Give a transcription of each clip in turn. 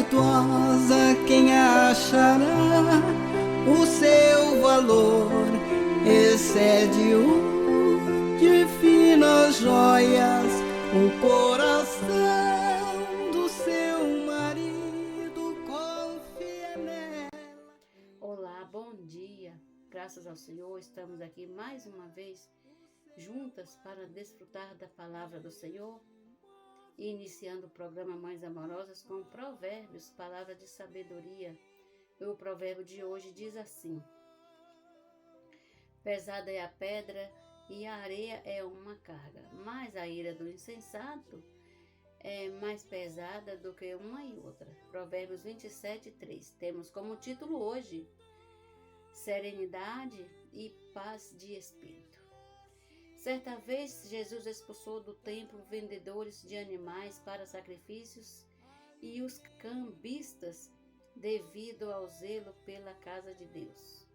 virtuosa quem achará, o seu valor excede o de finas joias, o coração do seu marido confia nela. Olá, bom dia. Graças ao Senhor, estamos aqui mais uma vez juntas para desfrutar da palavra do Senhor, iniciando o programa Mães Amorosas com provérbios, palavra de sabedoria. O provérbio de hoje diz assim: pesada é a pedra e a areia é uma carga, mas a ira do insensato é mais pesada do que uma e outra. Provérbios 27:3. Temos como título hoje serenidade e paz de espírito. Certa vez, Jesus expulsou do templo vendedores de animais para sacrifícios e os cambistas devido ao zelo pela casa de Deus.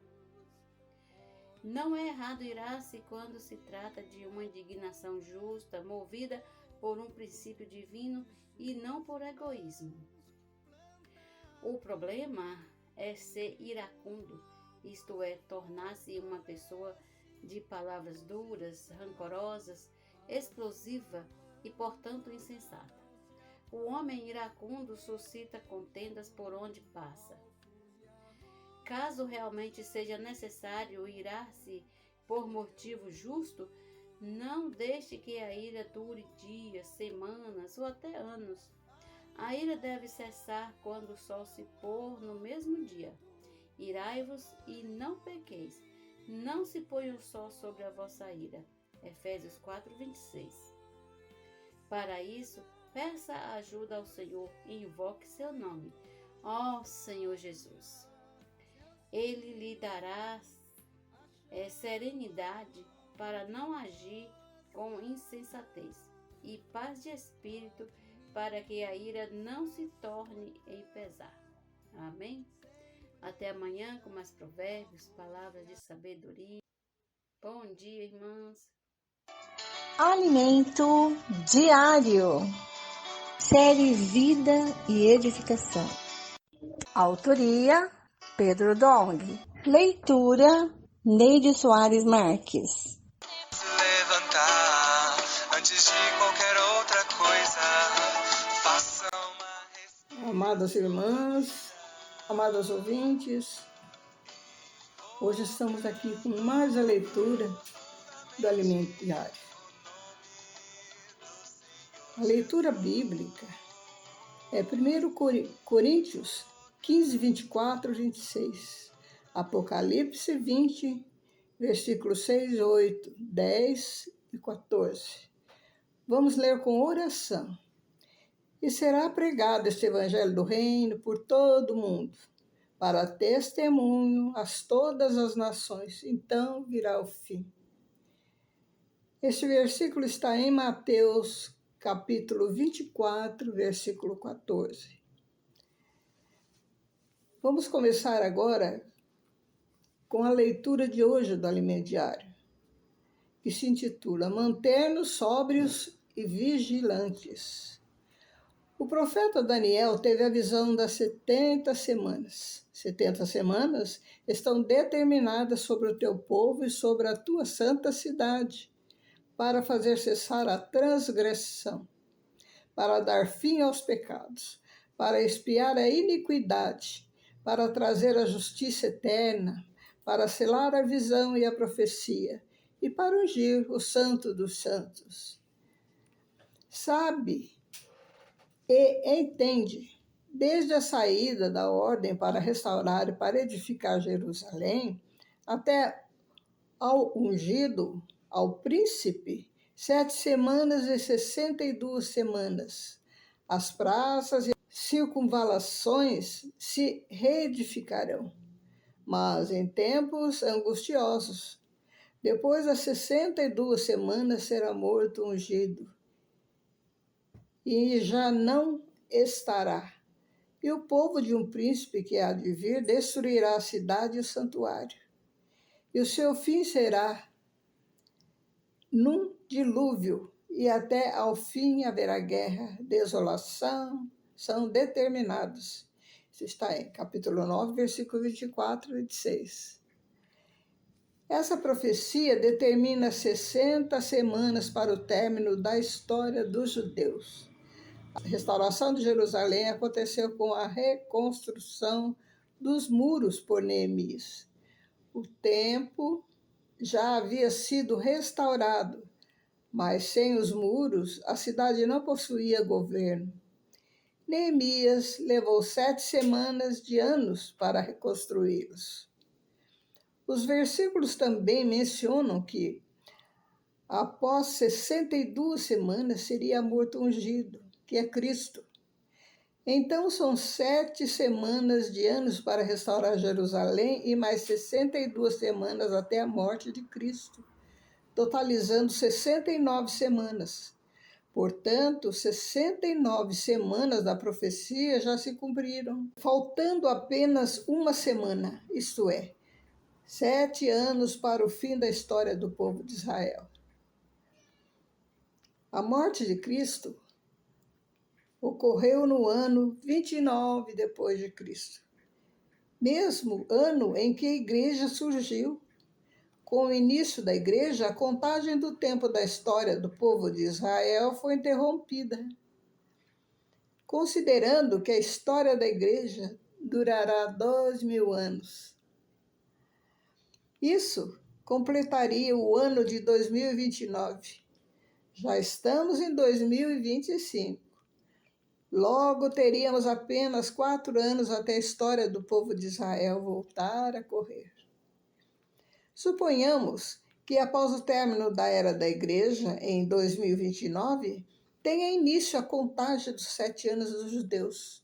Não é errado irar-se quando se trata de uma indignação justa, movida por um princípio divino e não por egoísmo. O problema é ser iracundo, isto é, tornar-se uma pessoa de palavras duras, rancorosas, explosiva e, portanto, insensata. O homem iracundo suscita contendas por onde passa. Caso realmente seja necessário irar-se por motivo justo, não deixe que a ira dure dias, semanas ou até anos. A ira deve cessar quando o sol se pôr no mesmo dia. Irai-vos e não pequeis. Não se ponha o sol sobre a vossa ira. Efésios 4:26. Para isso, peça ajuda ao Senhor e invoque seu nome. Ó Senhor Jesus! Ele lhe dará serenidade para não agir com insensatez e paz de espírito para que a ira não se torne em pesar. Amém? Até amanhã com mais provérbios, palavras de sabedoria. Bom dia, irmãs. Alimento diário. Série Vida e Edificação. Autoria: Pedro Dong. Leitura: Neide Soares Marques. Levantar antes de qualquer outra coisa. Faça uma Amadas irmãs, amados ouvintes, hoje estamos aqui com mais a leitura do Alimento Diário. A leitura bíblica é 1 Coríntios 15, 24, 26, Apocalipse 20, versículos 6, 8, 10 e 14. Vamos ler com oração. E será pregado este evangelho do reino por todo o mundo, para testemunho a todas as nações. Então virá o fim. Este versículo está em Mateus, capítulo 24, versículo 14. Vamos começar agora com a leitura de hoje do Alimento Diário, que se intitula Manter-nos sóbrios e vigilantes. O profeta Daniel teve a visão das 70 semanas. 70 semanas estão determinadas sobre o teu povo e sobre a tua santa cidade, para fazer cessar a transgressão, para dar fim aos pecados, para expiar a iniquidade, para trazer a justiça eterna, para selar a visão e a profecia, e para ungir o santo dos santos. Sabe e entende, desde a saída da ordem para restaurar e para edificar Jerusalém, até ao ungido, ao príncipe, 7 semanas e 62 semanas. As praças e circunvalações se reedificarão, mas em tempos angustiosos. Depois das 62 semanas será morto o ungido, e já não estará. E o povo de um príncipe que há de vir destruirá a cidade e o santuário. E o seu fim será num dilúvio, e até ao fim haverá guerra, desolação, são determinados. Isso está em capítulo 9, versículo 24 e 26. Essa profecia determina 60 semanas para o término da história dos judeus. A restauração de Jerusalém aconteceu com a reconstrução dos muros por Neemias. O templo já havia sido restaurado, mas sem os muros a cidade não possuía governo. Neemias levou 7 semanas de anos para reconstruí-los. Os versículos também mencionam que, após 62 semanas, seria morto o ungido, que é Cristo. Então, são 7 semanas de anos para restaurar Jerusalém e mais 62 semanas até a morte de Cristo, totalizando 69 semanas. Portanto, 69 semanas da profecia já se cumpriram, faltando apenas uma semana, isto é, 7 anos para o fim da história do povo de Israel. A morte de Cristo ocorreu no ano 29 depois de Cristo, mesmo ano em que a igreja surgiu. Com o início da igreja, a contagem do tempo da história do povo de Israel foi interrompida, considerando que a história da igreja durará 2000 anos. Isso completaria o ano de 2029. Já estamos em 2025. Logo, teríamos apenas 4 anos até a história do povo de Israel voltar a correr. Suponhamos que, após o término da era da igreja, em 2029, tenha início a contagem dos 7 anos dos judeus.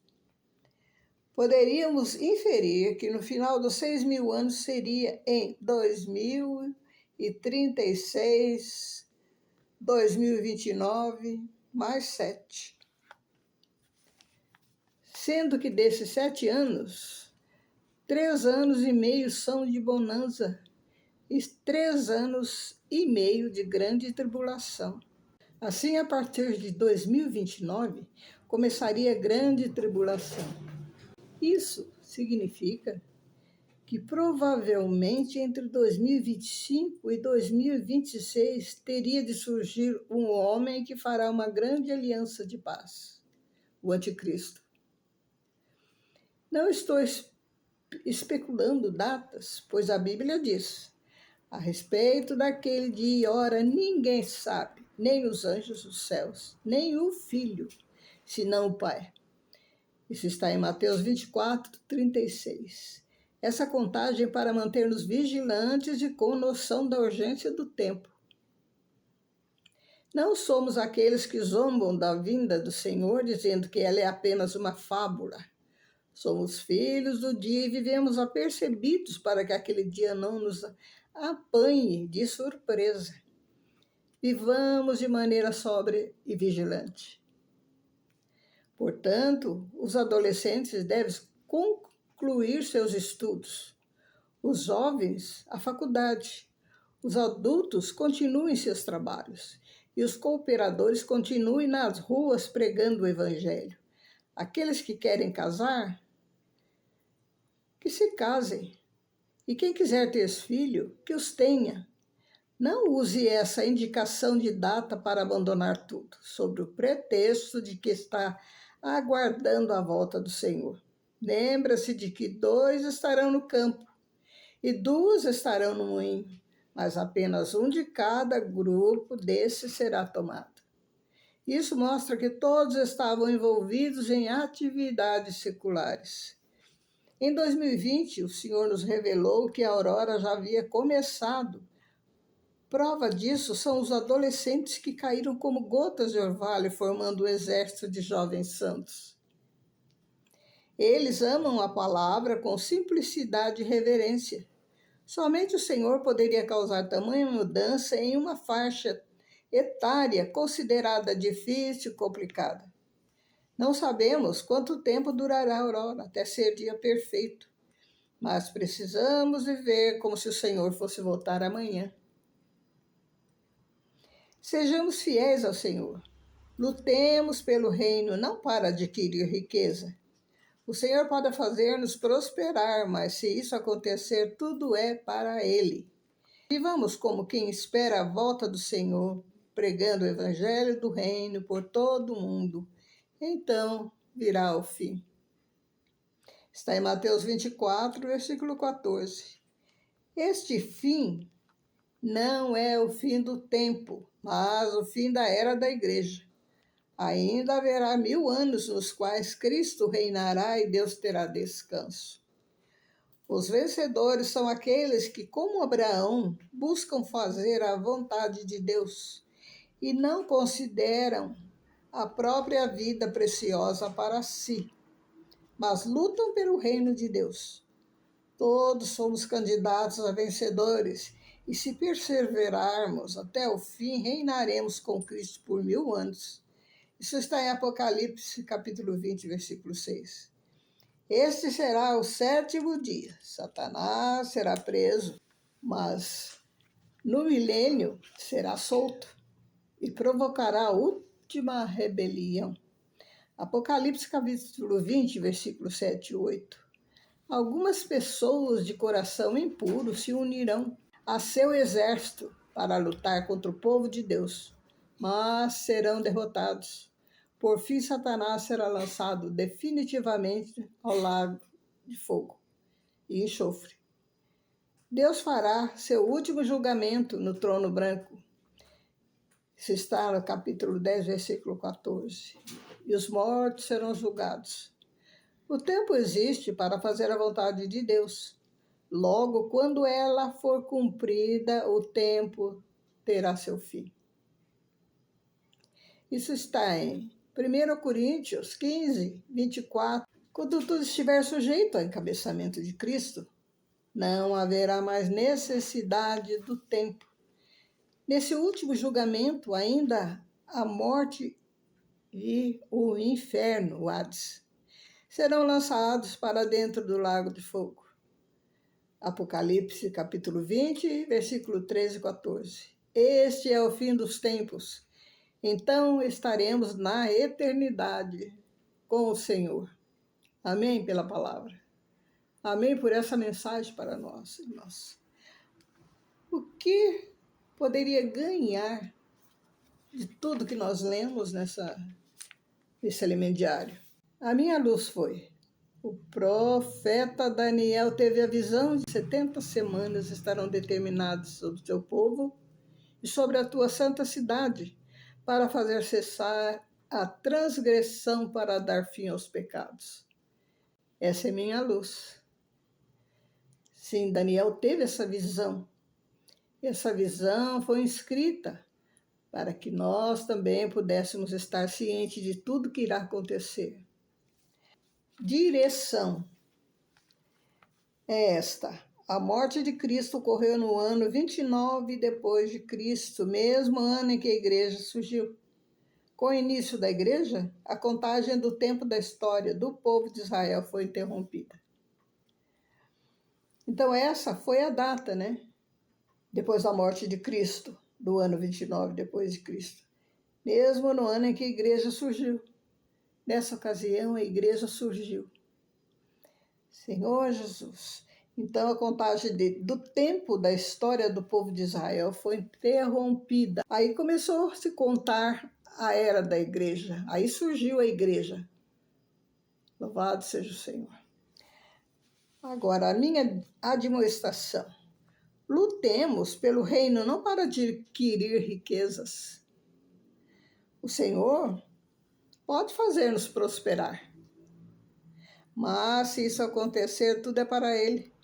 Poderíamos inferir que no final dos 6.000 anos seria em 2036, 2029, mais 7. Sendo que desses 7 anos, 3 anos e meio são de bonança e 3 anos e meio de grande tribulação. Assim, a partir de 2029, começaria a grande tribulação. Isso significa que provavelmente entre 2025 e 2026 teria de surgir um homem que fará uma grande aliança de paz, o Anticristo. Não estou especulando datas, pois a Bíblia diz: a respeito daquele dia e hora ninguém sabe, nem os anjos dos céus, nem o Filho, senão o Pai. Isso está em Mateus 24, 36. Essa contagem é para manter-nos vigilantes e com noção da urgência do tempo. Não somos aqueles que zombam da vinda do Senhor, dizendo que ela é apenas uma fábula. Somos filhos do dia e vivemos apercebidos para que aquele dia não nos apanhe de surpresa. Vivamos de maneira sóbria e vigilante. Portanto, os adolescentes devem concluir seus estudos, os jovens, a faculdade, os adultos continuem seus trabalhos e os cooperadores continuem nas ruas pregando o Evangelho. Aqueles que querem casar, que se casem. E quem quiser ter filho, que os tenha. Não use essa indicação de data para abandonar tudo, sob o pretexto de que está aguardando a volta do Senhor. Lembra-se de que 2 estarão no campo e 2 estarão no moinho, mas apenas um de cada grupo desses será tomado. Isso mostra que todos estavam envolvidos em atividades seculares. Em 2020, o Senhor nos revelou que a aurora já havia começado. Prova disso são os adolescentes que caíram como gotas de orvalho, formando um exército de jovens santos. Eles amam a palavra com simplicidade e reverência. Somente o Senhor poderia causar tamanha mudança em uma faixa etária considerada difícil e complicada. Não sabemos quanto tempo durará a aurora até ser dia perfeito, mas precisamos viver como se o Senhor fosse voltar amanhã. Sejamos fiéis ao Senhor. Lutemos pelo reino, não para adquirir riqueza. O Senhor pode fazer-nos prosperar, mas se isso acontecer, tudo é para Ele. Vivamos como quem espera a volta do Senhor, pregando o evangelho do reino por todo o mundo. Então virá o fim. Está em Mateus 24, versículo 14. Este fim não é o fim do tempo, mas o fim da era da igreja. Ainda haverá 1000 anos nos quais Cristo reinará e Deus terá descanso. Os vencedores são aqueles que, como Abraão, buscam fazer a vontade de Deus e não consideram a própria vida preciosa para si, mas lutam pelo reino de Deus. Todos somos candidatos a vencedores e, se perseverarmos até o fim, reinaremos com Cristo por 1000 anos. Isso está em Apocalipse, capítulo 20, versículo 6. Este será o 7º dia. Satanás será preso, mas no milênio será solto e provocará a última rebelião. Apocalipse, capítulo 20, versículo 7 e 8. Algumas pessoas de coração impuro se unirão a seu exército para lutar contra o povo de Deus, mas serão derrotados. Por fim, Satanás será lançado definitivamente ao lago de fogo e enxofre. Deus fará seu último julgamento no trono branco. Isso está no capítulo 10, versículo 14. E os mortos serão julgados. O tempo existe para fazer a vontade de Deus. Logo, quando ela for cumprida, o tempo terá seu fim. Isso está em 1 Coríntios 15, 24. Quando tudo estiver sujeito ao encabeçamento de Cristo, não haverá mais necessidade do tempo. Nesse último julgamento, ainda a morte e o inferno, o Hades, serão lançados para dentro do lago de fogo. Apocalipse, capítulo 20, versículo 13 e 14. Este é o fim dos tempos. Então estaremos na eternidade com o Senhor. Amém pela palavra. Amém por essa mensagem para nós, irmãos. O que poderia ganhar de tudo que nós lemos nesse elemento diário? A minha luz foi: o profeta Daniel teve a visão de 70 semanas estarão determinadas sobre o teu povo e sobre a tua santa cidade, para fazer cessar a transgressão, para dar fim aos pecados. Essa é minha luz. Sim, Daniel teve essa visão. Essa visão foi escrita para que nós também pudéssemos estar cientes de tudo que irá acontecer. Direção é esta. A morte de Cristo ocorreu no ano 29 depois de Cristo, mesmo ano em que a igreja surgiu. Com o início da igreja, a contagem do tempo da história do povo de Israel foi interrompida. Então essa foi a data, né? Depois da morte de Cristo, do ano 29 depois de Cristo. Mesmo no ano em que a igreja surgiu. Nessa ocasião, a igreja surgiu. Senhor Jesus. Então, a contagem do tempo da história do povo de Israel foi interrompida. Aí começou a se contar a era da igreja. Aí surgiu a igreja. Louvado seja o Senhor. Agora, a minha admoestação. Lutemos pelo reino, não para adquirir riquezas. O Senhor pode fazer-nos prosperar. Mas, se isso acontecer, tudo é para Ele.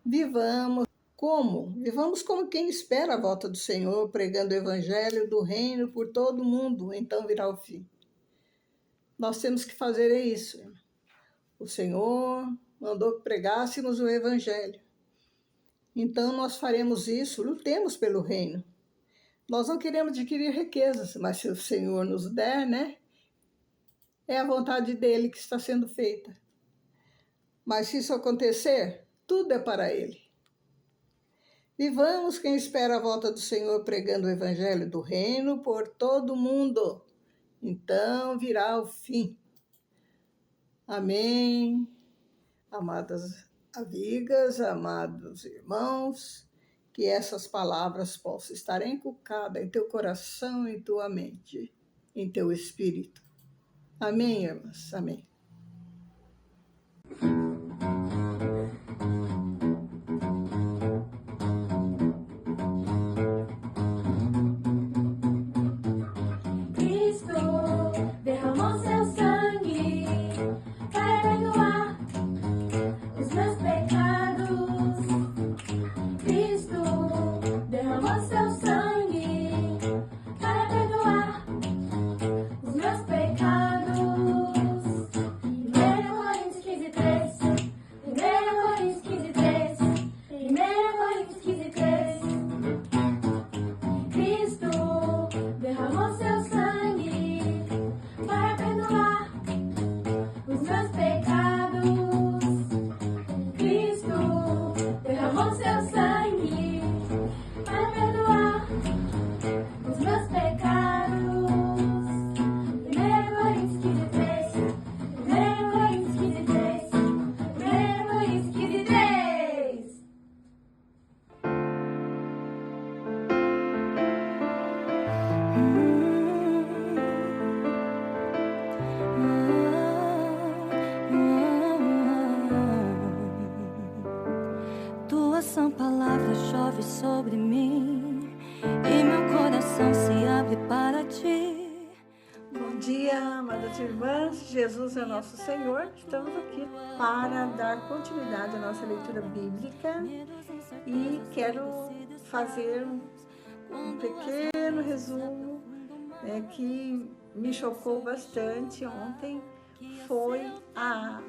Vivamos como? Vivamos como quem espera a volta do Senhor, pregando o evangelho do reino por todo o mundo, então virá o fim. Nós temos que fazer isso. O Senhor mandou que pregássemos o evangelho. Então nós faremos isso, lutemos pelo reino. Nós não queremos adquirir riquezas, mas se o Senhor nos der, né? É a vontade dele que está sendo feita. Mas se isso acontecer, tudo é para Ele. Vivamos quem espera a volta do Senhor, pregando o evangelho do reino por todo o mundo. então virá o fim. Amém. Amadas amigas, amados irmãos, que essas palavras possam estar encucadas em teu coração, em tua mente, em teu espírito. Amém, irmãs? Amém. Tua sã palavra chove sobre mim e meu coração se abre para ti. Bom dia, amadas irmãs. Jesus é nosso Senhor. Estamos aqui para dar continuidade à nossa leitura bíblica e quero fazer um pequeno resumo que me chocou bastante ontem. Foi a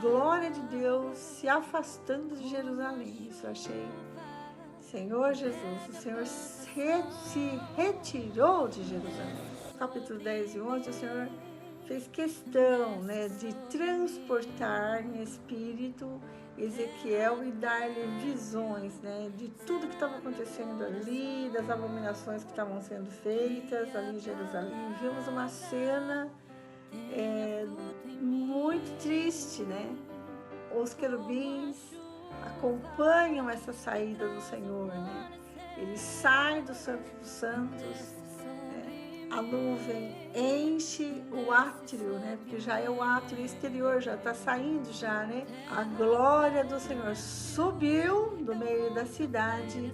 glória de Deus se afastando de Jerusalém. Isso eu achei. Senhor Jesus, o Senhor se retirou de Jerusalém. Capítulo 10 e 11, o Senhor fez questão de transportar em espírito Ezequiel e dar-lhe visões de tudo que estava acontecendo ali, das abominações que estavam sendo feitas ali em Jerusalém. Vimos uma cena muito triste, Os querubins acompanham essa saída do Senhor, Ele sai do Santo dos Santos, a nuvem enche o átrio, porque já é o átrio exterior, já está saindo já, A glória do Senhor subiu do meio da cidade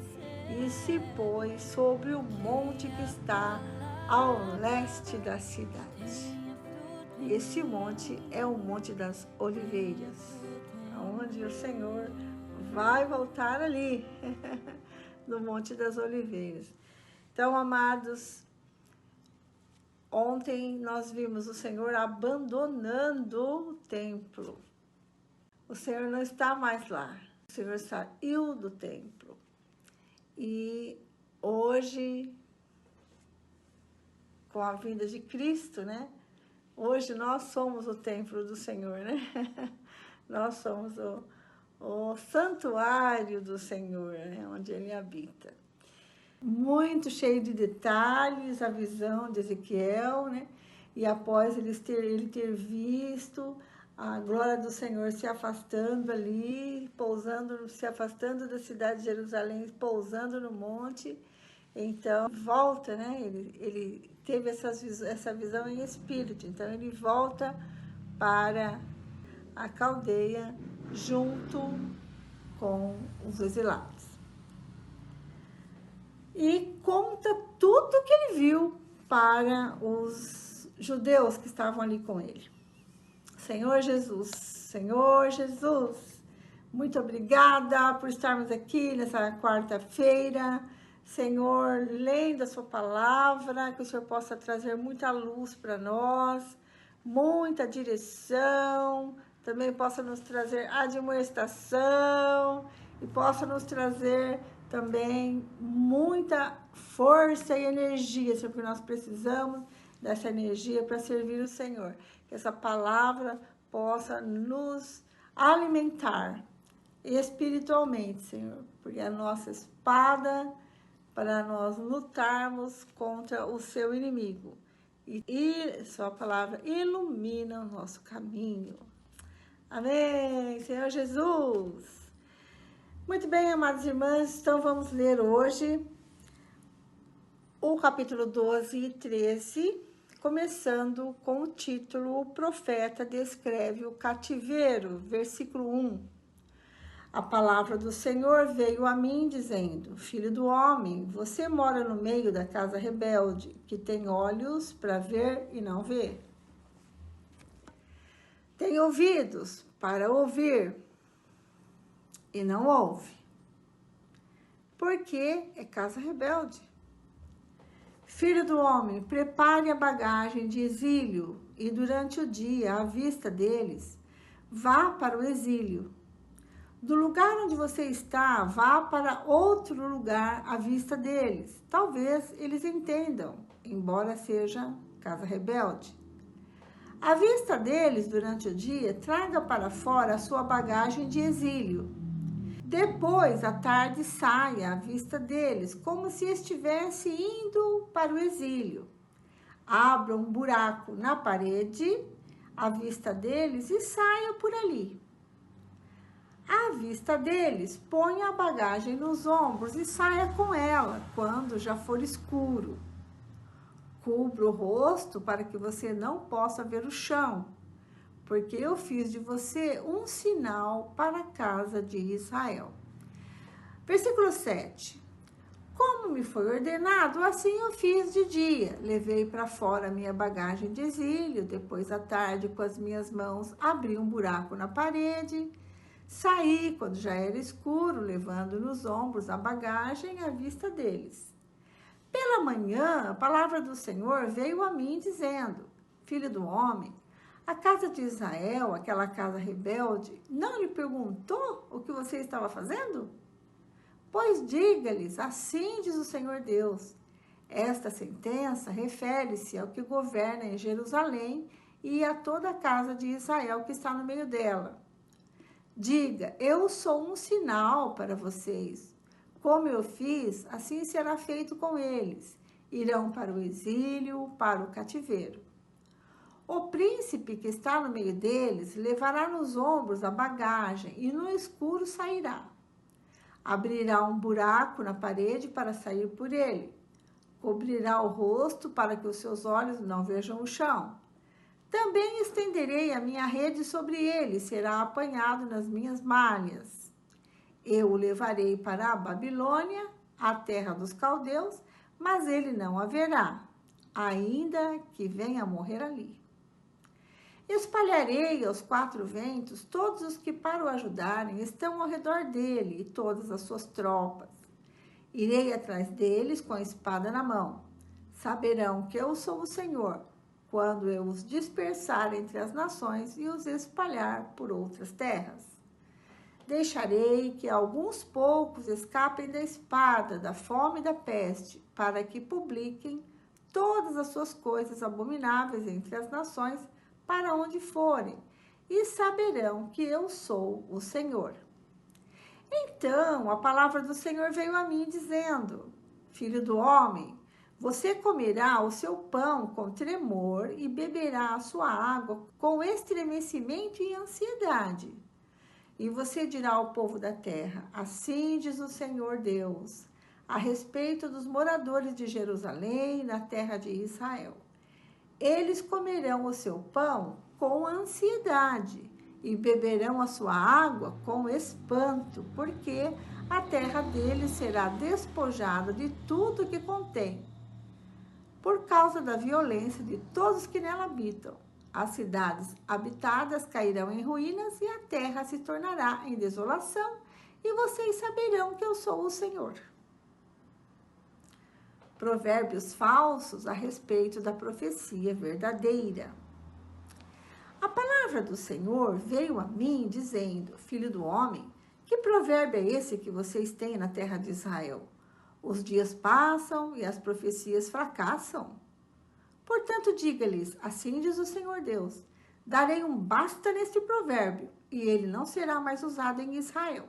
e se pôs sobre o monte que está ao leste da cidade. Esse monte é o Monte das Oliveiras, onde o Senhor vai voltar ali, no Monte das Oliveiras. Então, amados, ontem nós vimos o Senhor abandonando o templo. O Senhor não está mais lá, o Senhor saiu do templo. E hoje, com a vinda de Cristo, hoje nós somos o templo do Senhor, Nós somos o santuário do Senhor, onde Ele habita. Muito cheio de detalhes, a visão de Ezequiel, E após ele ter visto a glória do Senhor se afastando ali, se afastando da cidade de Jerusalém, pousando no monte, então volta, Ele teve essa visão em espírito, então ele volta para a caldeia junto com os exilados. E conta tudo que ele viu para os judeus que estavam ali com ele. Senhor Jesus, muito obrigada por estarmos aqui nessa quarta-feira. Senhor, lendo a sua palavra, que o Senhor possa trazer muita luz para nós, muita direção, também possa nos trazer admoestação e possa nos trazer também muita força e energia, Senhor, porque nós precisamos dessa energia para servir o Senhor. Que essa palavra possa nos alimentar espiritualmente, Senhor, porque é a nossa espada para nós lutarmos contra o seu inimigo. e sua palavra ilumina o nosso caminho. Amém, Senhor Jesus. Muito bem, amadas irmãs, então vamos ler hoje o capítulo 12 e 13, começando com o título O Profeta Descreve o Cativeiro, versículo 1. A palavra do Senhor veio a mim dizendo: Filho do homem, você mora no meio da casa rebelde, que tem olhos para ver e não vê. Tem ouvidos para ouvir e não ouve. Porque é casa rebelde. Filho do homem, prepare a bagagem de exílio e durante o dia, à vista deles, vá para o exílio. Do lugar onde você está, vá para outro lugar à vista deles. Talvez eles entendam, embora seja casa rebelde. À vista deles, durante o dia, traga para fora a sua bagagem de exílio. Depois, à tarde, saia à vista deles, como se estivesse indo para o exílio. Abra um buraco na parede, à vista deles, e saia por ali. À vista deles, ponha a bagagem nos ombros e saia com ela quando já for escuro. Cubra o rosto para que você não possa ver o chão, porque eu fiz de você um sinal para a casa de Israel. Versículo 7. Como me foi ordenado, assim eu fiz de dia. Levei para fora a minha bagagem de exílio, depois à tarde, com as minhas mãos, abri um buraco na parede. Saí quando já era escuro, levando nos ombros a bagagem à vista deles. Pela manhã, a palavra do Senhor veio a mim dizendo: Filho do homem, a casa de Israel, aquela casa rebelde, não lhe perguntou o que você estava fazendo? Pois diga-lhes, assim diz o Senhor Deus. Esta sentença refere-se ao que governa em Jerusalém e a toda a casa de Israel que está no meio dela. Diga, eu sou um sinal para vocês. Como eu fiz, assim será feito com eles. Irão para o exílio, para o cativeiro. O príncipe que está no meio deles levará nos ombros a bagagem e no escuro sairá. Abrirá um buraco na parede para sair por ele. Cobrirá o rosto para que os seus olhos não vejam o chão. Também estenderei a minha rede sobre ele, será apanhado nas minhas malhas. Eu o levarei para a Babilônia, a terra dos caldeus, mas ele não haverá, ainda que venha a morrer ali. Espalharei aos quatro ventos todos os que para o ajudarem estão ao redor dele e todas as suas tropas. Irei atrás deles com a espada na mão. Saberão que eu sou o Senhor, quando eu os dispersar entre as nações e os espalhar por outras terras. Deixarei que alguns poucos escapem da espada, da fome e da peste, para que publiquem todas as suas coisas abomináveis entre as nações, para onde forem, e saberão que eu sou o Senhor. Então, a palavra do Senhor veio a mim, dizendo: Filho do homem, você comerá o seu pão com tremor e beberá a sua água com estremecimento e ansiedade. E você dirá ao povo da terra: assim diz o Senhor Deus, a respeito dos moradores de Jerusalém, na terra de Israel. Eles comerão o seu pão com ansiedade e beberão a sua água com espanto, porque a terra deles será despojada de tudo que contém, por causa da violência de todos que nela habitam. As cidades habitadas cairão em ruínas e a terra se tornará em desolação, e vocês saberão que eu sou o Senhor. Provérbios falsos a respeito da profecia verdadeira. A palavra do Senhor veio a mim dizendo: Filho do homem, que provérbio é esse que vocês têm na terra de Israel? Os dias passam e as profecias fracassam. Portanto, diga-lhes, assim diz o Senhor Deus, darei um basta neste provérbio, e ele não será mais usado em Israel.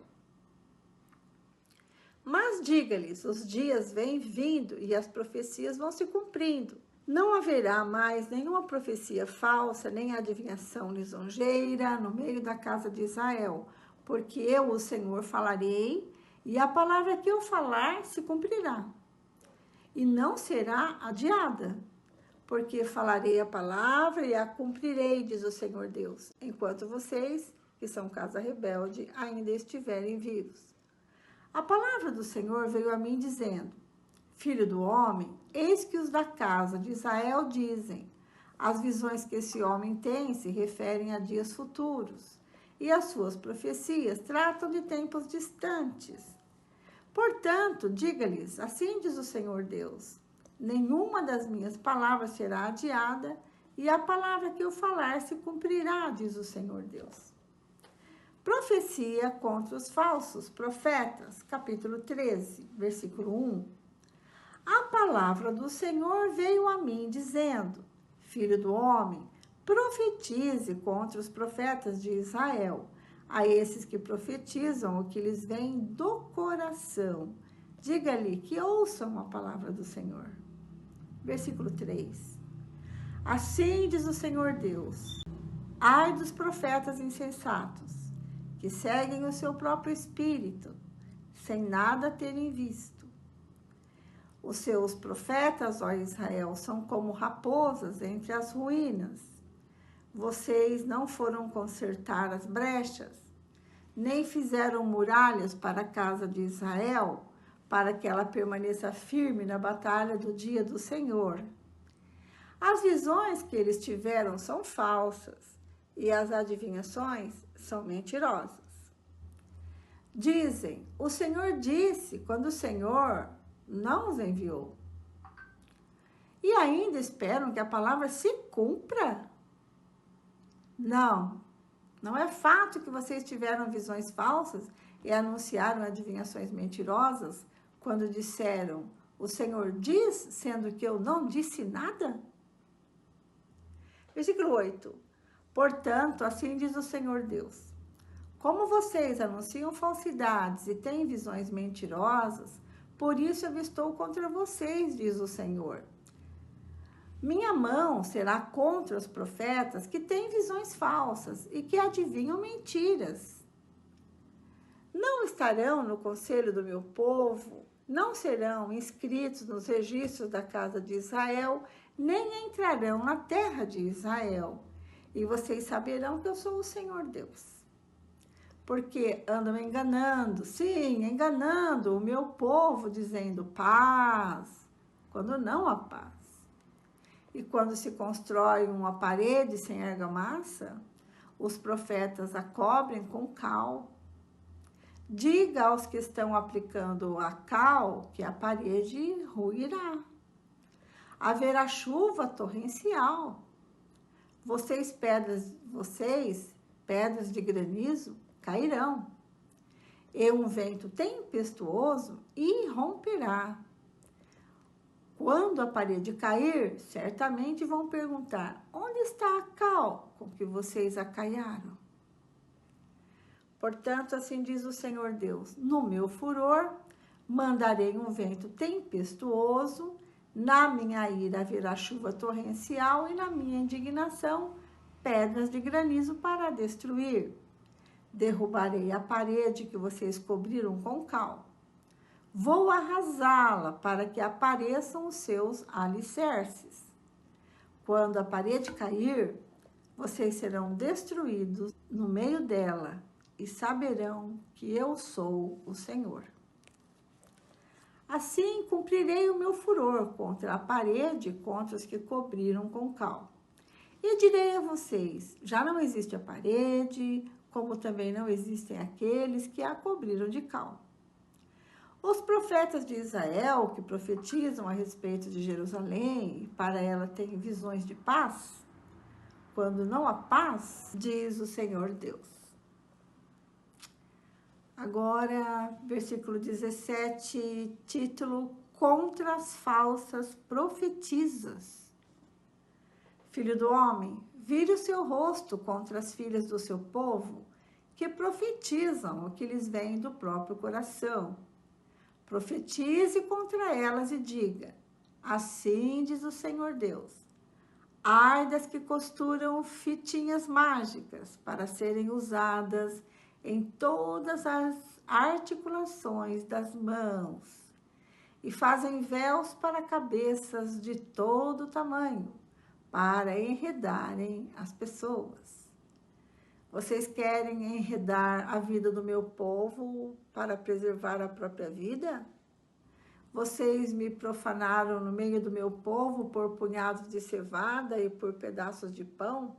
Mas diga-lhes, os dias vêm vindo e as profecias vão se cumprindo. Não haverá mais nenhuma profecia falsa, nem adivinhação lisonjeira no meio da casa de Israel, porque eu, o Senhor, falarei, e a palavra que eu falar se cumprirá, e não será adiada, porque falarei a palavra e a cumprirei, diz o Senhor Deus, enquanto vocês, que são casa rebelde, ainda estiverem vivos. A palavra do Senhor veio a mim dizendo: Filho do homem, eis que os da casa de Israel dizem: as visões que esse homem tem se referem a dias futuros, e as suas profecias tratam de tempos distantes. Portanto, diga-lhes, assim diz o Senhor Deus: nenhuma das minhas palavras será adiada, e a palavra que eu falar se cumprirá, diz o Senhor Deus. Profecia contra os falsos profetas, capítulo 13, versículo 1. A palavra do Senhor veio a mim, dizendo: Filho do homem, profetize contra os profetas de Israel, a esses que profetizam o que lhes vem do coração. Diga-lhe que ouçam a palavra do Senhor. Versículo 3. Assim diz o Senhor Deus: ai dos profetas insensatos, que seguem o seu próprio espírito, sem nada terem visto. Os seus profetas, ó Israel, são como raposas entre as ruínas. Vocês não foram consertar as brechas, nem fizeram muralhas para a casa de Israel, para que ela permaneça firme na batalha do dia do Senhor. As visões que eles tiveram são falsas, e as adivinhações são mentirosas. Dizem: o Senhor disse, quando o Senhor não os enviou. E ainda esperam que a palavra se cumpra? Não é fato que vocês tiveram visões falsas e anunciaram adivinhações mentirosas quando disseram: o Senhor diz, sendo que eu não disse nada? Versículo 8. Portanto, assim diz o Senhor Deus: como vocês anunciam falsidades e têm visões mentirosas, por isso eu estou contra vocês, diz o Senhor. Minha mão será contra os profetas que têm visões falsas e que adivinham mentiras. Não estarão no conselho do meu povo, não serão inscritos nos registros da casa de Israel, nem entrarão na terra de Israel. E vocês saberão que eu sou o Senhor Deus. Porque andam enganando, sim, enganando o meu povo, dizendo paz, quando não há paz. E quando se constrói uma parede sem argamassa, os profetas a cobrem com cal. Diga aos que estão aplicando a cal que a parede ruirá. Haverá chuva torrencial. Vocês, pedras de granizo, cairão, e um vento tempestuoso irromperá. Quando a parede cair, certamente vão perguntar: onde está a cal com que vocês a caiaram? Portanto, assim diz o Senhor Deus: no meu furor, mandarei um vento tempestuoso, na minha ira haverá chuva torrencial, e na minha indignação, pedras de granizo para destruir. Derrubarei a parede que vocês cobriram com cal. Vou arrasá-la para que apareçam os seus alicerces. Quando a parede cair, vocês serão destruídos no meio dela e saberão que eu sou o Senhor. Assim cumprirei o meu furor contra a parede e contra os que cobriram com cal. E direi a vocês: já não existe a parede, como também não existem aqueles que a cobriram de cal. Os profetas de Israel, que profetizam a respeito de Jerusalém, e para ela têm visões de paz, quando não há paz, diz o Senhor Deus. Agora, versículo 17, título: contra as falsas profetisas. Filho do homem, vire o seu rosto contra as filhas do seu povo, que profetizam o que lhes vem do próprio coração. Profetize contra elas e diga: Assim diz o Senhor Deus. Ai das que costuram fitinhas mágicas para serem usadas em todas as articulações das mãos e fazem véus para cabeças de todo tamanho para enredarem as pessoas. Vocês querem enredar a vida do meu povo para preservar a própria vida? Vocês me profanaram no meio do meu povo por punhados de cevada e por pedaços de pão,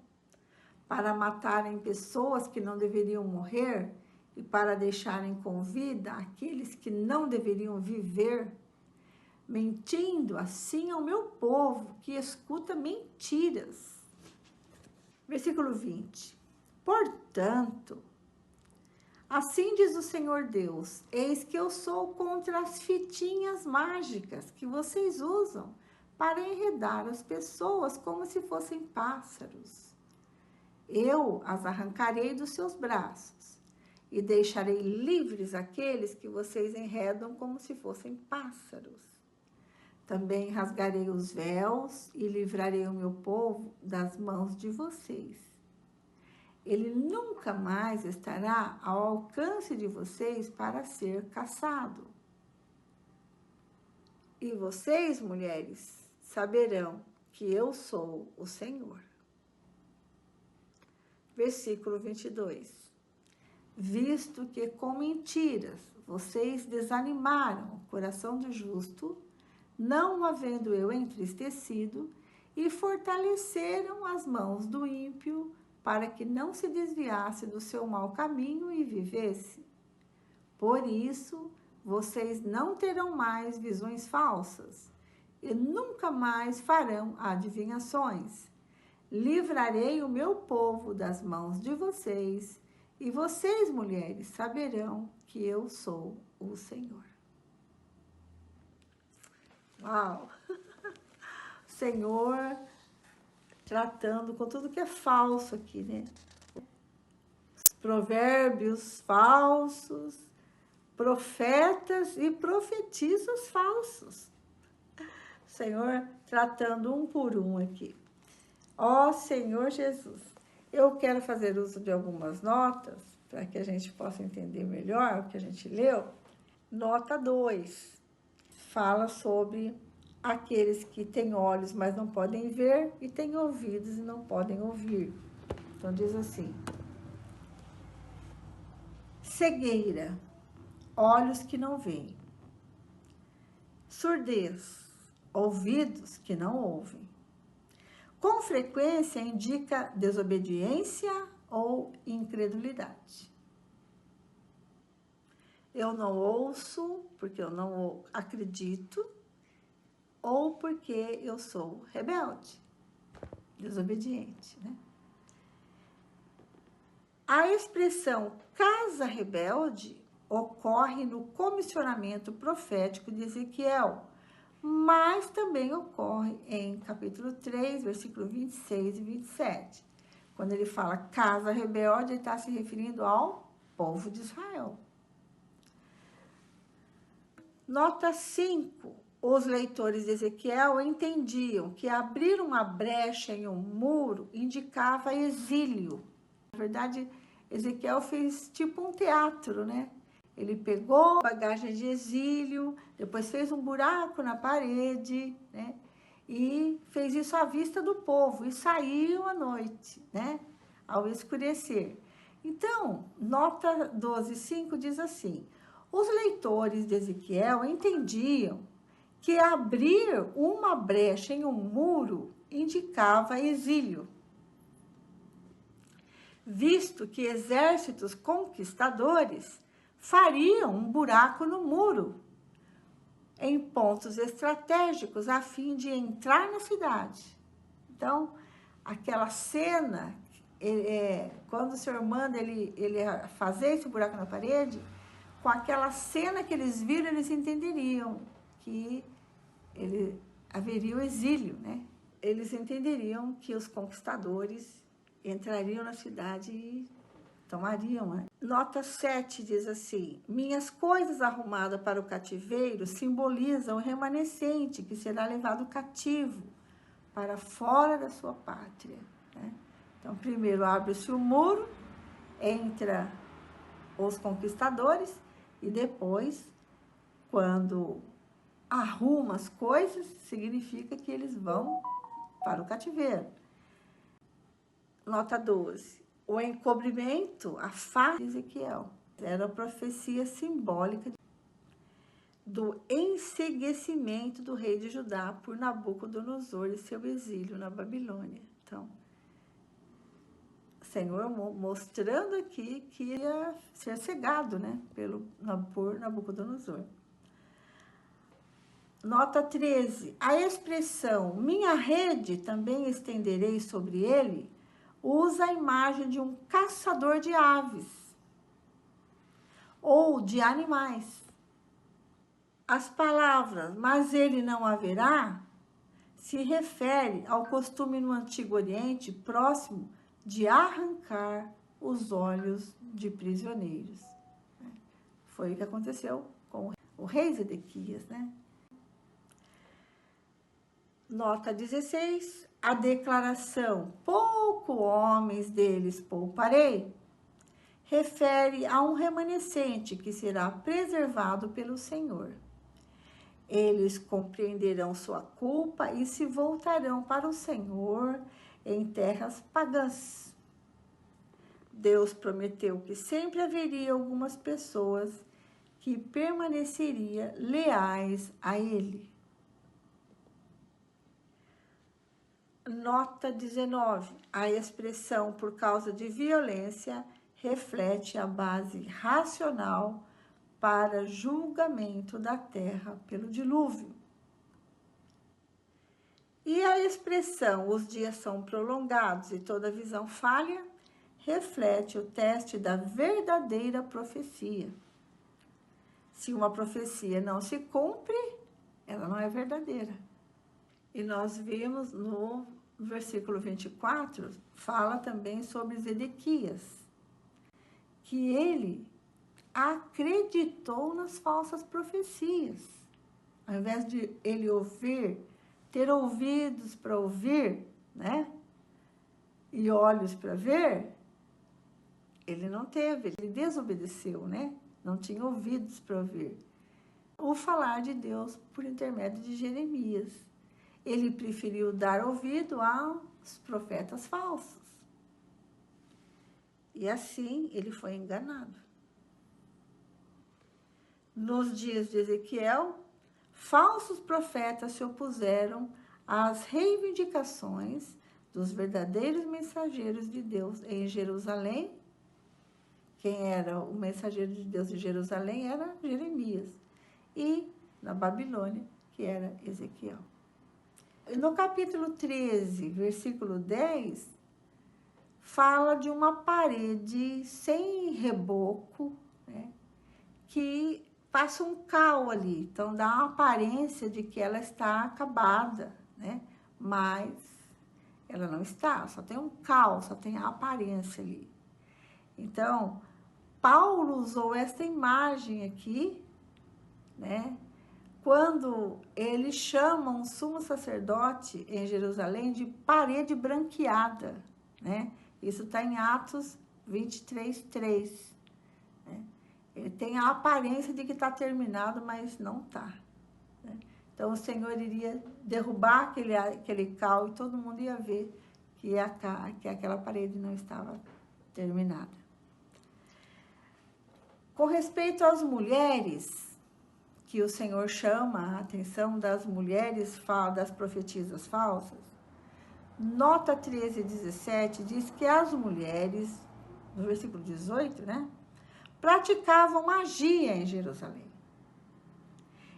para matarem pessoas que não deveriam morrer e para deixarem com vida aqueles que não deveriam viver, mentindo assim ao meu povo que escuta mentiras. Versículo 20. Portanto, assim diz o Senhor Deus, eis que eu sou contra as fitinhas mágicas que vocês usam para enredar as pessoas como se fossem pássaros. Eu as arrancarei dos seus braços e deixarei livres aqueles que vocês enredam como se fossem pássaros. Também rasgarei os véus e livrarei o meu povo das mãos de vocês. Ele nunca mais estará ao alcance de vocês para ser caçado. E vocês, mulheres, saberão que eu sou o Senhor. Versículo 22. Visto que com mentiras vocês desanimaram o coração do justo, não havendo eu entristecido, e fortaleceram as mãos do ímpio, para que não se desviasse do seu mau caminho e vivesse. Por isso, vocês não terão mais visões falsas, e nunca mais farão adivinhações. Livrarei o meu povo das mãos de vocês, e vocês, mulheres, saberão que eu sou o Senhor. Uau! Senhor tratando com tudo que é falso aqui, né? Os provérbios falsos, profetas e profetisas falsos. Senhor tratando um por um aqui. Ó Senhor Jesus, eu quero fazer uso de algumas notas para que a gente possa entender melhor o que a gente leu. Nota 2 fala sobre aqueles que têm olhos, mas não podem ver, e têm ouvidos e não podem ouvir. Então, diz assim: cegueira, olhos que não veem. Surdez, ouvidos que não ouvem. Com frequência indica desobediência ou incredulidade. Eu não ouço porque eu não acredito, ou porque eu sou rebelde, desobediente, né? A expressão casa rebelde ocorre no comissionamento profético de Ezequiel, mas também ocorre em capítulo 3, versículo 26 e 27. Quando ele fala casa rebelde, ele está se referindo ao povo de Israel. Nota 5. Os leitores de Ezequiel entendiam que abrir uma brecha em um muro indicava exílio. Na verdade, Ezequiel fez tipo um teatro, né? Ele pegou bagagem de exílio, depois fez um buraco na parede, né? E fez isso à vista do povo, e saiu à noite, né? Ao escurecer. Então, nota 12:5 diz assim: os leitores de Ezequiel entendiam que abrir uma brecha em um muro indicava exílio, visto que exércitos conquistadores fariam um buraco no muro em pontos estratégicos a fim de entrar na cidade. Então, aquela cena, quando o senhor manda ele fazer esse buraco na parede, com aquela cena que eles viram, eles entenderiam que haveria o exílio, né? Eles entenderiam que os conquistadores entrariam na cidade e tomariam, né? Nota 7 diz assim: minhas coisas arrumadas para o cativeiro simbolizam o remanescente que será levado cativo para fora da sua pátria, né? Então, primeiro abre-se o muro, entra os conquistadores, e depois, quando arruma as coisas, significa que eles vão para o cativeiro. Nota 12. O encobrimento, a face de Ezequiel, era a profecia simbólica do enceguecimento do rei de Judá por Nabucodonosor e seu exílio na Babilônia. Então, o Senhor mostrando aqui que ia ser cegado, né, por Nabucodonosor. Nota 13. A expressão minha rede também estenderei sobre ele usa a imagem de um caçador de aves ou de animais. As palavras mas ele não haverá se refere ao costume no Antigo Oriente próximo de arrancar os olhos de prisioneiros. Foi o que aconteceu com o rei Zedequias, né? Nota 16, a declaração pouco homens deles pouparei, refere a um remanescente que será preservado pelo Senhor. Eles compreenderão sua culpa e se voltarão para o Senhor em terras pagãs. Deus prometeu que sempre haveria algumas pessoas que permaneceriam leais a Ele. Nota 19. A expressão por causa de violência reflete a base racional para julgamento da terra pelo dilúvio. E a expressão os dias são prolongados e toda visão falha reflete o teste da verdadeira profecia. Se uma profecia não se cumpre, ela não é verdadeira. E nós vimos no versículo 24, fala também sobre Zedequias, que ele acreditou nas falsas profecias. Ao invés de ele ter ouvidos para ouvir, né? E olhos para ver, ele não teve, ele desobedeceu, né? Não tinha ouvidos para ouvir o falar de Deus por intermédio de Jeremias. Ele preferiu dar ouvido aos profetas falsos. E assim ele foi enganado. Nos dias de Ezequiel, falsos profetas se opuseram às reivindicações dos verdadeiros mensageiros de Deus em Jerusalém. Quem era o mensageiro de Deus em Jerusalém era Jeremias. E na Babilônia, que era Ezequiel. No capítulo 13, versículo 10, fala de uma parede sem reboco, né, que passa um cal ali. Então, dá uma aparência de que ela está acabada, né, mas ela não está, só tem um cal, só tem a aparência ali. Então, Paulo usou essa imagem aqui, né, quando ele chama um sumo sacerdote em Jerusalém de parede branqueada, né? Isso está em Atos 23:3. Né? Ele tem a aparência de que está terminado, mas não está. Né? Então, o Senhor iria derrubar aquele cal e todo mundo ia ver que aquela parede não estava terminada. Com respeito às mulheres, que o Senhor chama a atenção das mulheres, das profetisas falsas, nota 13 e 17 diz que as mulheres, no versículo 18, né, praticavam magia em Jerusalém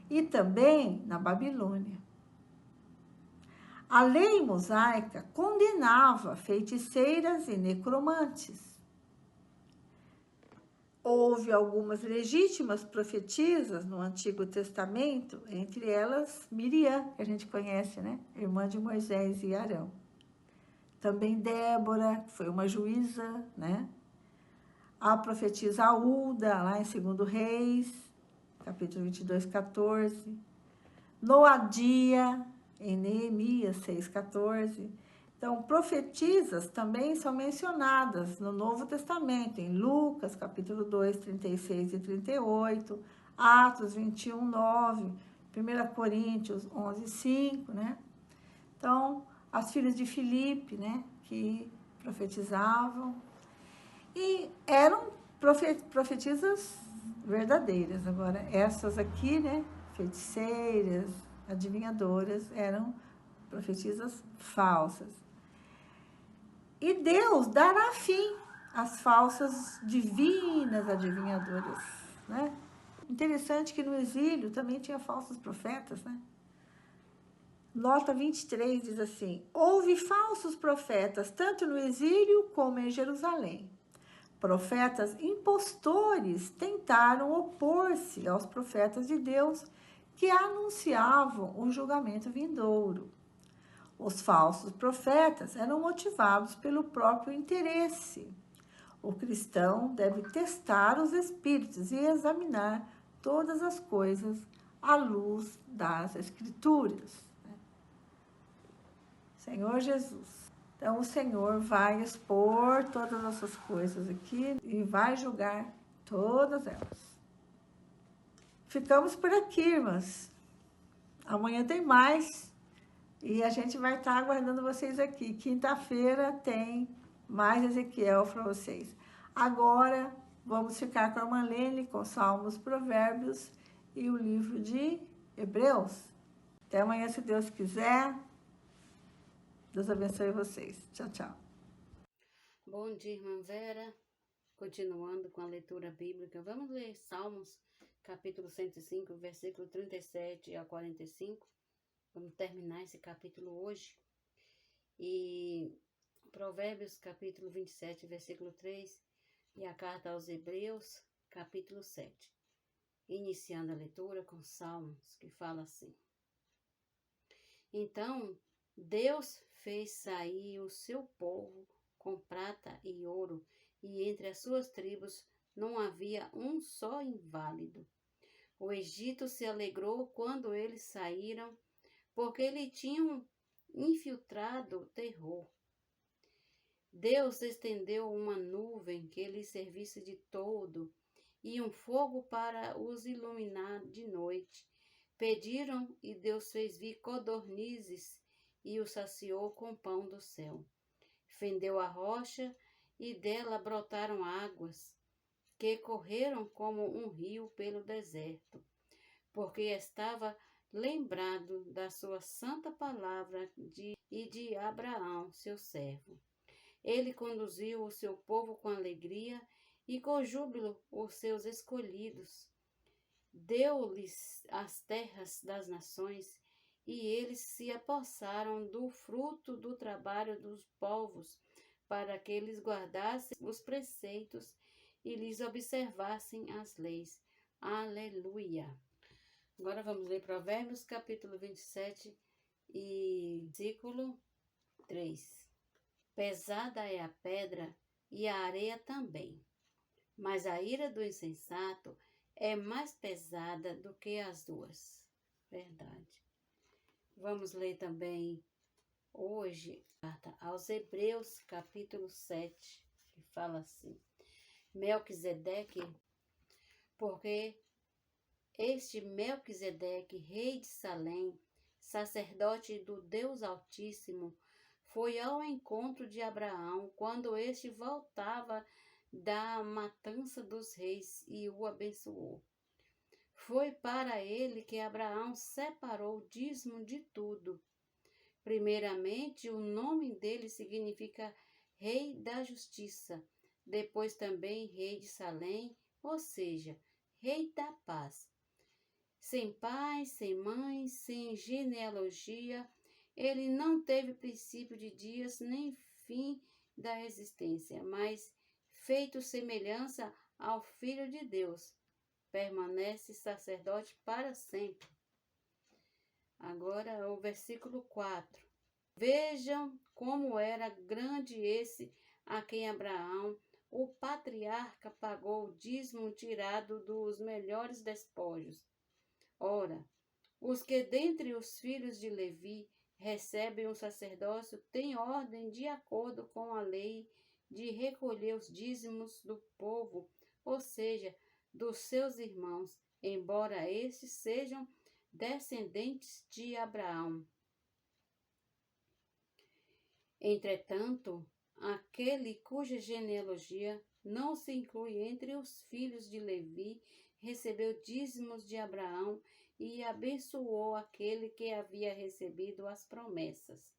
e também na Babilônia. A lei mosaica condenava feiticeiras e necromantes. Houve algumas legítimas profetisas no Antigo Testamento, entre elas Miriam, que a gente conhece, né? Irmã de Moisés e Arão. Também Débora, que foi uma juíza, né? A profetisa Ulda, lá em 2 Reis, capítulo 22, 14. Noadia, em Neemias 6, 14. Então, profetisas também são mencionadas no Novo Testamento, em Lucas, capítulo 2, 36 e 38, Atos 21, 9, 1 Coríntios 11, 5, né? Então, as filhas de Filipe, né, que profetizavam, e eram profetisas verdadeiras. Agora, essas aqui, né, feiticeiras, adivinhadoras, eram profetisas falsas. E Deus dará fim às falsas divinas adivinhadoras, né? Interessante que no exílio também tinha falsos profetas, né? Nota 23 diz assim: houve falsos profetas tanto no exílio como em Jerusalém. Profetas impostores tentaram opor-se aos profetas de Deus que anunciavam o julgamento vindouro. Os falsos profetas eram motivados pelo próprio interesse. O cristão deve testar os espíritos e examinar todas as coisas à luz das Escrituras. Senhor Jesus. Então, o Senhor vai expor todas essas coisas aqui e vai julgar todas elas. Ficamos por aqui, irmãs. Amanhã tem mais. E a gente vai estar aguardando vocês aqui. Quinta-feira tem mais Ezequiel para vocês. Agora, vamos ficar com a irmã Lene, com Salmos, Provérbios e o livro de Hebreus. Até amanhã, se Deus quiser. Deus abençoe vocês. Tchau, tchau. Bom dia, irmã Vera. Continuando com a leitura bíblica, vamos ler Salmos, capítulo 105, versículo 37 a 45. Vamos terminar esse capítulo hoje. E Provérbios, capítulo 27, versículo 3. E a carta aos Hebreus, capítulo 7. Iniciando a leitura com Salmos, que fala assim: Então, Deus fez sair o seu povo com prata e ouro, e entre as suas tribos não havia um só inválido. O Egito se alegrou quando eles saíram, porque lhe tinham infiltrado terror. Deus estendeu uma nuvem que lhe servisse de toldo e um fogo para os iluminar de noite. Pediram e Deus fez vir codornizes e o saciou com pão do céu. Fendeu a rocha e dela brotaram águas, que correram como um rio pelo deserto, porque estava lembrado da sua santa palavra e de Abraão, seu servo. Ele conduziu o seu povo com alegria e com júbilo os seus escolhidos. Deu-lhes as terras das nações, e eles se apossaram do fruto do trabalho dos povos, para que eles guardassem os preceitos e lhes observassem as leis. Aleluia! Agora vamos ler Provérbios, capítulo 27, e versículo 3. Pesada é a pedra e a areia também, mas a ira do insensato é mais pesada do que as duas. Verdade. Vamos ler também hoje carta aos Hebreus, capítulo 7, que fala assim: Melquisedeque, porque este Melquisedeque, rei de Salém, sacerdote do Deus Altíssimo, foi ao encontro de Abraão quando este voltava da matança dos reis e o abençoou. Foi para ele que Abraão separou o dízimo de tudo. Primeiramente, o nome dele significa Rei da Justiça, depois também Rei de Salém, ou seja, Rei da Paz. Sem pai, sem mãe, sem genealogia, ele não teve princípio de dias nem fim da existência, mas, feito semelhança ao Filho de Deus, permanece sacerdote para sempre. Agora o versículo 4. Vejam como era grande esse a quem Abraão o patriarca pagou o dízimo tirado dos melhores despojos. Ora, os que dentre os filhos de Levi recebem o sacerdócio têm ordem, de acordo com a lei, de recolher os dízimos do povo, ou seja, dos seus irmãos, embora estes sejam descendentes de Abraão. Entretanto, aquele cuja genealogia não se inclui entre os filhos de Levi recebeu dízimos de Abraão e abençoou aquele que havia recebido as promessas.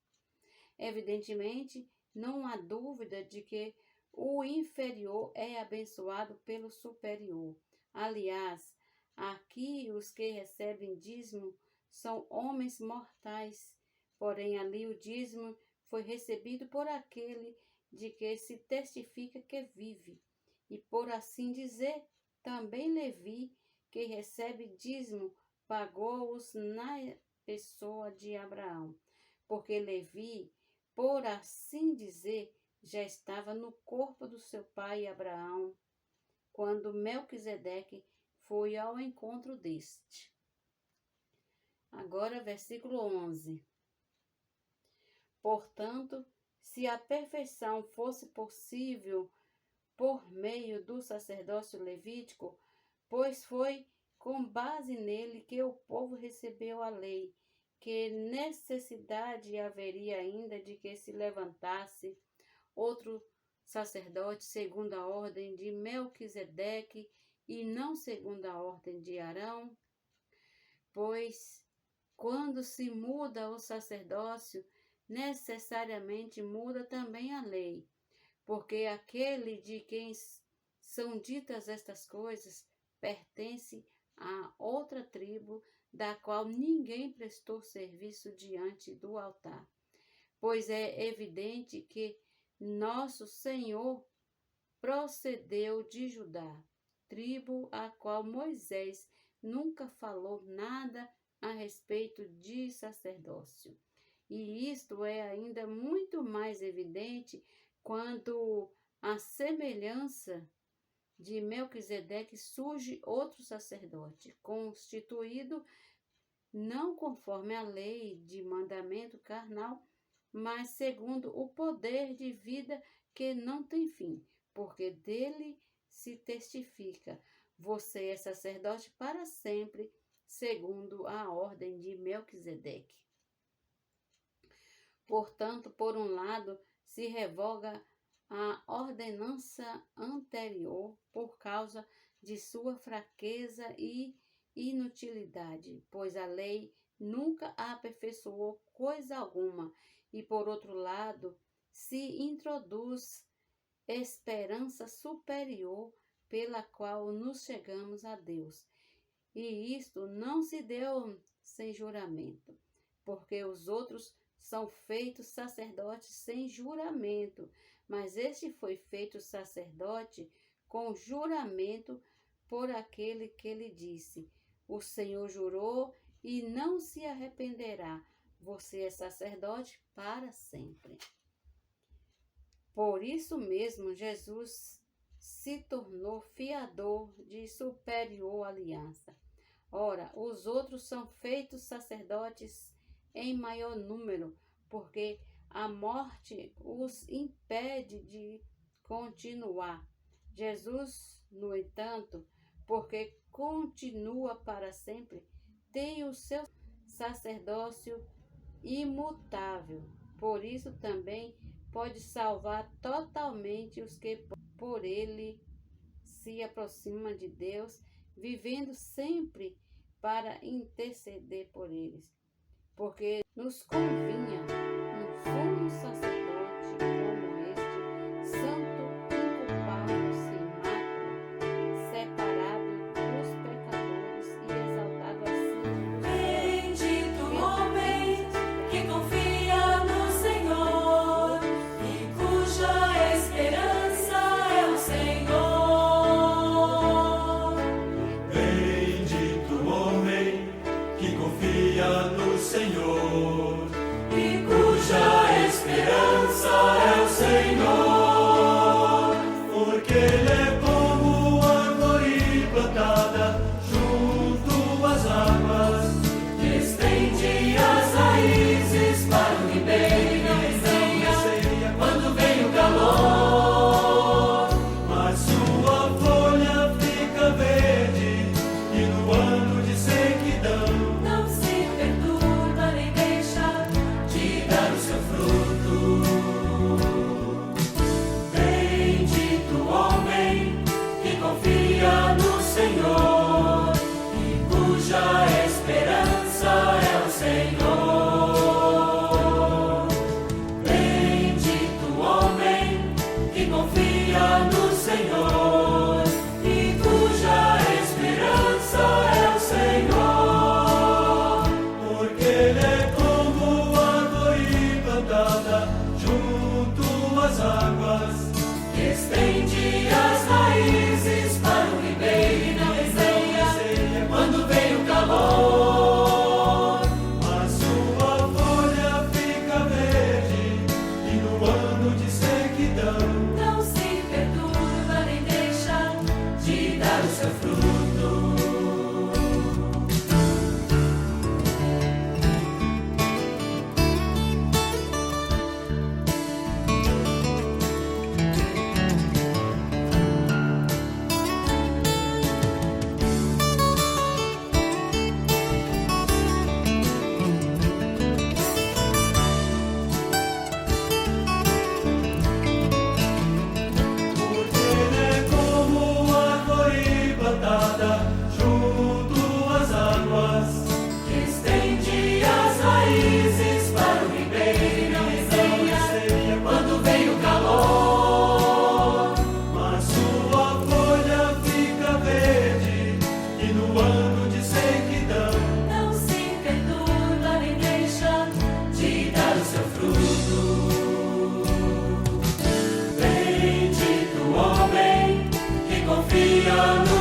Evidentemente, não há dúvida de que o inferior é abençoado pelo superior. Aliás, aqui os que recebem dízimo são homens mortais, porém ali o dízimo foi recebido por aquele de que se testifica que vive. E por assim dizer, também Levi, que recebe dízimo, pagou-os na pessoa de Abraão, porque Levi, por assim dizer, já estava no corpo do seu pai Abraão, quando Melquisedeque foi ao encontro deste. Agora, versículo 11. Portanto, se a perfeição fosse possível por meio do sacerdócio levítico, pois foi com base nele que o povo recebeu a lei, que necessidade haveria ainda de que se levantasse outro sacerdote segundo a ordem de Melquisedeque e não segundo a ordem de Arão? Pois, quando se muda o sacerdócio, necessariamente muda também a lei, porque aquele de quem são ditas estas coisas pertence a outra tribo, da qual ninguém prestou serviço diante do altar. Pois é evidente que nosso Senhor procedeu de Judá, tribo a qual Moisés nunca falou nada a respeito de sacerdócio. E isto é ainda muito mais evidente quando a semelhança de Melquisedeque surge outro sacerdote, constituído não conforme a lei de mandamento carnal, mas segundo o poder de vida que não tem fim, porque dele se testifica: você é sacerdote para sempre, segundo a ordem de Melquisedeque. Portanto, por um lado, se revoga a ordenança anterior por causa de sua fraqueza e inutilidade, pois a lei nunca aperfeiçoou coisa alguma, e por outro lado, se introduz esperança superior pela qual nos chegamos a Deus. E isto não se deu sem juramento, porque os outros são feitos sacerdotes sem juramento, mas este foi feito sacerdote com juramento por aquele que lhe disse: o Senhor jurou e não se arrependerá, você é sacerdote para sempre. Por isso mesmo, Jesus se tornou fiador de superior aliança. Ora, os outros são feitos sacerdotes em maior número, porque a morte os impede de continuar. Jesus, no entanto, porque continua para sempre, tem o seu sacerdócio imutável. Por isso também pode salvar totalmente os que por ele se aproximam de Deus, vivendo sempre para interceder por eles. Porque nos convinha um sumo sacerdote como este, santo, inculpável, sem mácula, separado dos pecadores e exaltado acima dos Bendito o homem que confia no Senhor e cuja esperança é o Senhor. Bendito o homem que confia no Senhor E cuja esperança é o Senhor, confia no